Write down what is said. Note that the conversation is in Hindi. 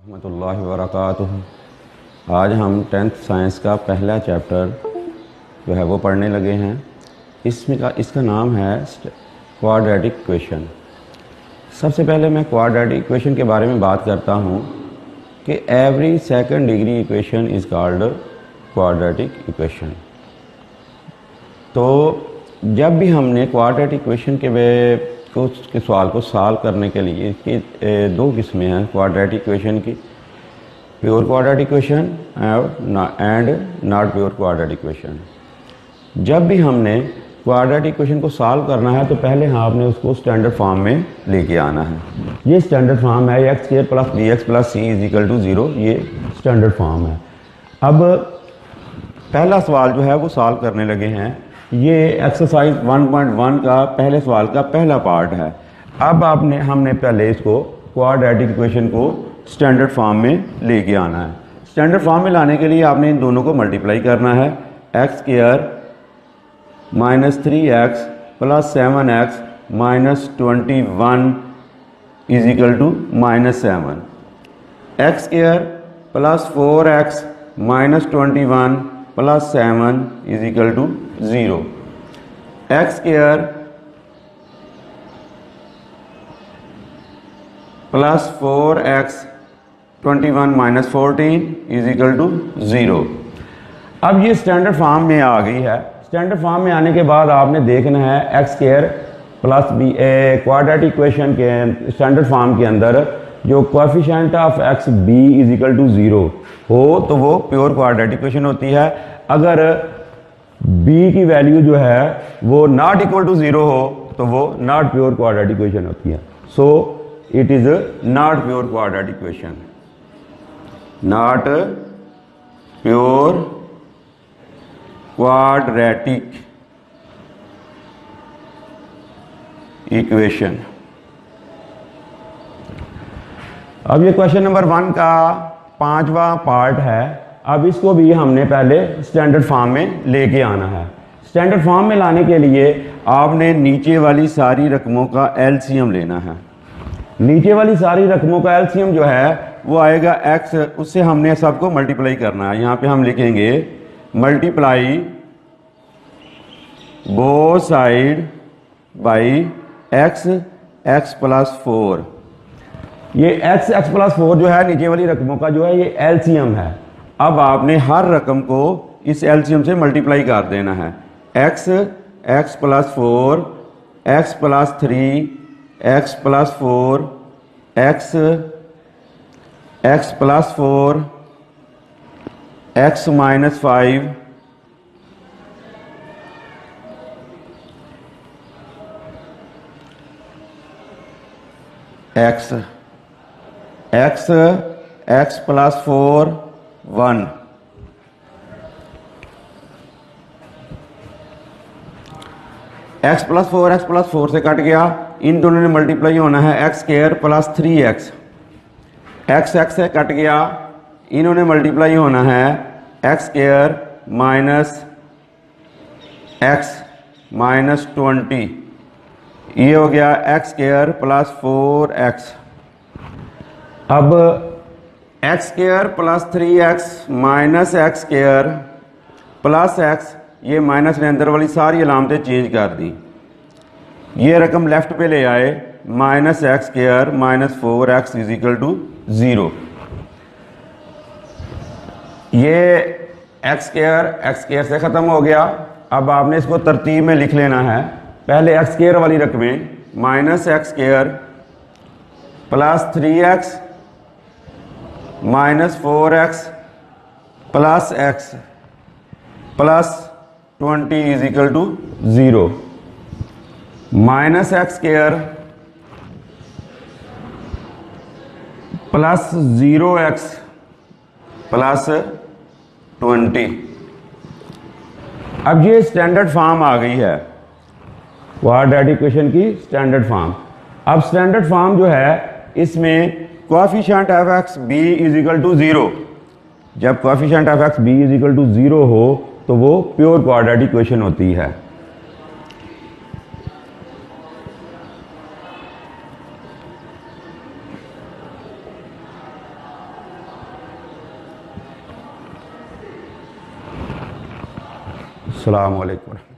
रहमतुल्लाहि व बरकातुहू। आज हम 10th साइंस का पहला चैप्टर जो है वो पढ़ने लगे हैं। इसका नाम है क्वाड्रेटिक इक्वेशन। सबसे पहले मैं क्वाड्रेटिक इक्वेशन के बारे में बात करता हूँ कि every second degree equation is called quadratic equation. तो जब भी हमने क्वाड्रेटिक इक्वेशन के सवाल को सॉल्व करने के लिए इसकी दो किस्में हैं क्वाड्रेटिक इक्वेशन की, pure quadratic equation and not pure quadratic equation. जब भी हमने क्वाड्रेटिक इक्वेशन को सॉल्व करना है तो पहले आपने उसको स्टैंडर्ड फॉर्म में लेके आना है। ये स्टैंडर्ड फॉर्म है X square plus B X plus C is equal to 0। ये स्टैंडर्ड फॉर्म है। अब पहला सवाल जो है वो सॉल्व करने लगे हैं। ये एक्सरसाइज 1.1 का पहले सवाल का पहला पार्ट है। अब हमने पहले इसको क्वाड्रेटिक इक्वेशन को स्टैंडर्ड फॉर्म में लेके आना है। स्टैंडर्ड फॉर्म में लाने के लिए आपने इन दोनों को मल्टीप्लाई करना है। एक्स स्क्वायर माइनस 3x प्लस 7x minus 21 is equal to -7। X square plus 4x minus 21 plus 7 is equal to 0। X square plus 4x 21 minus 14 is equal to 0। अब ये स्टैंडर्ड फॉर्म में आ गई है। स्टैंडर्ड फॉर्म में आने के बाद आपने देखना है X square plus B quadratic equation के स्टैंडर्ड फॉर्म के अंदर जो coefficient of X B is equal to 0 हो तो वो प्योर क्वाड्रेटिक इक्वेशन होती है। अगर b की वैल्यू जो है वो नॉट इक्वल टू 0 हो तो वो नॉट प्योर क्वाड्रेटिक इक्वेशन होती है। So it is not pure quadratic equation, not pure quadratic equation. अब ये क्वेश्चन नंबर 1 का 5वां पार्ट है। अब इसको भी हमने पहले स्टैंडर्ड फॉर्म में लेके आना है। स्टैंडर्ड फॉर्म में लाने के लिए आपने नीचे वाली सारी रकमों का एलसीएम लेना है। नीचे वाली सारी रकमों का एलसीएम जो है वो आएगा x, उससे हमने सबको मल्टीप्लाई करना है। यहाँ पे हम लिखेंगे multiply both side by x plus 4। ये x प्लस 4 जो है नीचे वाली रकमों का जो है ये एलसीएम है। अब आपने हर रकम को इस एलसीएम से मल्टीप्लाई कर देना है। x plus 4, x plus 3, x plus 4, x plus 4, x minus 5, x plus 4 1, x plus 4 से कट गया। इन दोनों ने मल्टीप्लाई होना है X square plus 3x। x से कट गया, इन्होंने मल्टीप्लाई होना है X square minus x minus 20। ये हो गया एक्स स्क्वायर प्लस 4x। अब x square plus 3x minus X square plus x, ये माइनस ने अंदर वाली सारी अलामतें चेंज कर दी। ये रकम लेफ्ट पे ले आए minus X square minus 4x is equal to 0। ये एक्स स्क्वायर से ख़त्म हो गया। अब आपने इसको तरतीब में लिख लेना है। पहले एक्स स्क्वायर वाली रकमें minus X square plus 3x minus 4x plus x plus 20 is equal to 0। Minus X square plus 0x plus 20। अब ये स्टैंडर्ड फॉर्म आ गई है क्वाड्रेटिक इक्वेशन की स्टैंडर्ड फॉर्म। अब स्टैंडर्ड फॉर्म जो है इसमें coefficient of X B is equal to 0। जब coefficient of X B is equal to 0 हो तो वो प्योर क्वाड्रेटिक इक्वेशन होती है। अस्सलामु अलैकुम।